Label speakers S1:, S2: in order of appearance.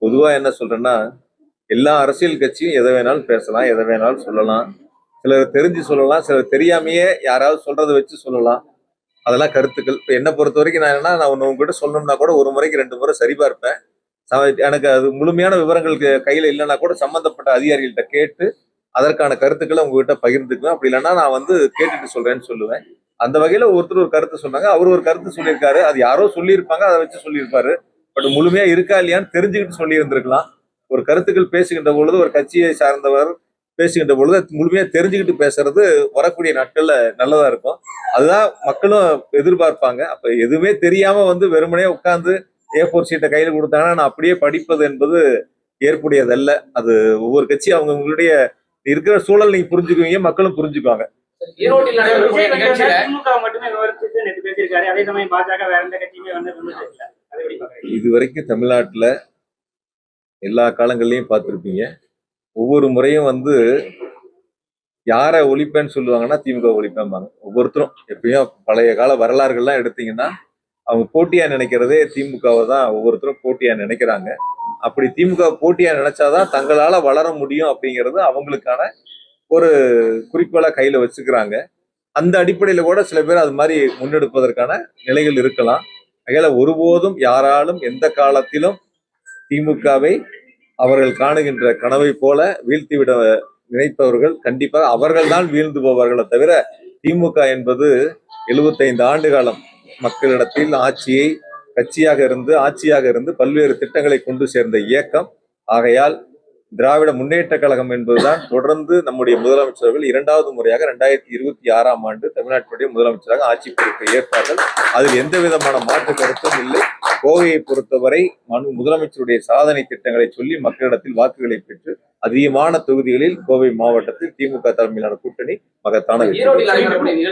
S1: பொதுவா என்ன சொல்றேன்னா, எல்லா அரசியல் கட்சியும் எதை வேணாலும் பேசலாம், எதை வேணாலும் சொல்லலாம். சிலர் தெரிஞ்சு சொல்லலாம், சிலர் தெரியாமயே யாராவது சொல்றத வச்சு சொல்லலாம். அதெல்லாம் கருத்துக்கள். இப்ப என்ன பொறுத்த வரைக்கும் நான் என்னன்னா, நான் ஒண்ணு உங்ககிட்ட சொல்லணும்னா கூட 1 முறைக்கு 2 முறை சரிபார்ப்பேன். எனக்கு அது முழுமையான விவரங்கள் கையில இல்லைன்னா கூட சம்பந்தப்பட்ட அதிகாரிகள்கிட்ட கேட்டு, அதற்கான கருத்துக்களை உங்ககிட்ட பகிர்ந்துக்குவேன். அப்படி இல்லைன்னா நான் கேட்டுட்டு சொல்றேன்னு சொல்லுவேன். அந்த வகையில ஒருத்தர் ஒரு கருத்து சொன்னாங்க. அவர் ஒரு கருத்து சொல்லியிருக்காரு. அது யாரோ சொல்லியிருப்பாங்க. அதை வச்சு சொல்லியிருப்பாரு. பட் முழுமையா இருக்கா இல்லையான்னு தெரிஞ்சுக்கிட்டு சொல்லி இருந்திருக்கலாம். ஒரு கருத்துக்கள் பேசுகின்ற பொழுது ஒரு கட்சியை சார்ந்தவர் பேசுகின்ற பொழுது முழுமையா தெரிஞ்சுக்கிட்டு பேசுறது வரக்கூடிய நாட்கள்ல நல்லதா இருக்கும். அதுதான் மக்களும் எதிர்பார்ப்பாங்க. அப்ப எதுவுமே தெரியாம வெறுமனே உட்கார்ந்து A4 சீட்டை கையில் கொடுத்தாங்கன்னா நான் அப்படியே படிப்பது என்பது ஏற்புடையதல்ல. அது ஒவ்வொரு கட்சி அவங்களுடைய இருக்கிற சூழல் நீங்க புரிஞ்சுக்குவீங்க, மக்களும் புரிஞ்சுக்குவாங்க. இது வரைக்கும் தமிழ்நாட்டுல எல்லா காலங்கள்லயும் பார்த்திருப்பீங்க. ஒவ்வொரு முறையும் யாரை ஒழிப்பேன்னு சொல்லுவாங்கன்னா திமுக ஒழிப்பேன்பாங்க. ஒவ்வொருத்தரும் எப்பயும் பழைய கால வரலாறுகள்லாம் எடுத்தீங்கன்னா அவங்க போட்டியா நினைக்கிறதே திமுகவை தான் ஒவ்வொருத்தரும் போட்டியா நினைக்கிறாங்க. அப்படி திமுக போட்டியா நினைச்சாதான் தங்களால வளர முடியும் அப்படிங்கிறது அவங்களுக்கான ஒரு குறிக்கோளா கையில வச்சுக்கிறாங்க. அந்த அடிப்படையில கூட சில பேர் அது மாதிரி முன்னெடுப்பதற்கான நிலைகள் இருக்கலாம். அதனால ஒருபோதும் யாராலும் எந்த காலத்திலும் திமுகவை அவர்கள் காணுகின்ற கனவை போல வீழ்த்திவிட நினைப்பவர்கள் கண்டிப்பாக அவர்கள் தான் வீழ்ந்து போவார்களை தவிர திமுக என்பது 75 ஆண்டு காலம் மக்களிடத்தில் கட்சியாக இருந்து ஆட்சியாக இருந்து பல்வேறு திட்டங்களை கொண்டு சேர்ந்த இயக்கம். ஆகையால் திராவிட முன்னேற்ற கழகம் என்பதுதான் தொடர்ந்து நம்முடைய முதலமைச்சர்கள் 2வது முறையாக 2026ஆம் ஆண்டு தமிழ்நாட்டுடைய முதலமைச்சராக ஆட்சி பொறுப்பை ஏற்பார்கள். அதில் எந்த விதமான மாற்று கருத்தும் இல்லை. கோவையை பொறுத்தவரை முதலமைச்சருடைய சாதனை திட்டங்களை சொல்லி மக்களிடத்தில் வாக்குகளை பெற்று அதிகமான தொகுதிகளில் கோவை மாவட்டத்தில் திமுக தலைமையிலான கூட்டணி மகத்தான வெற்றி.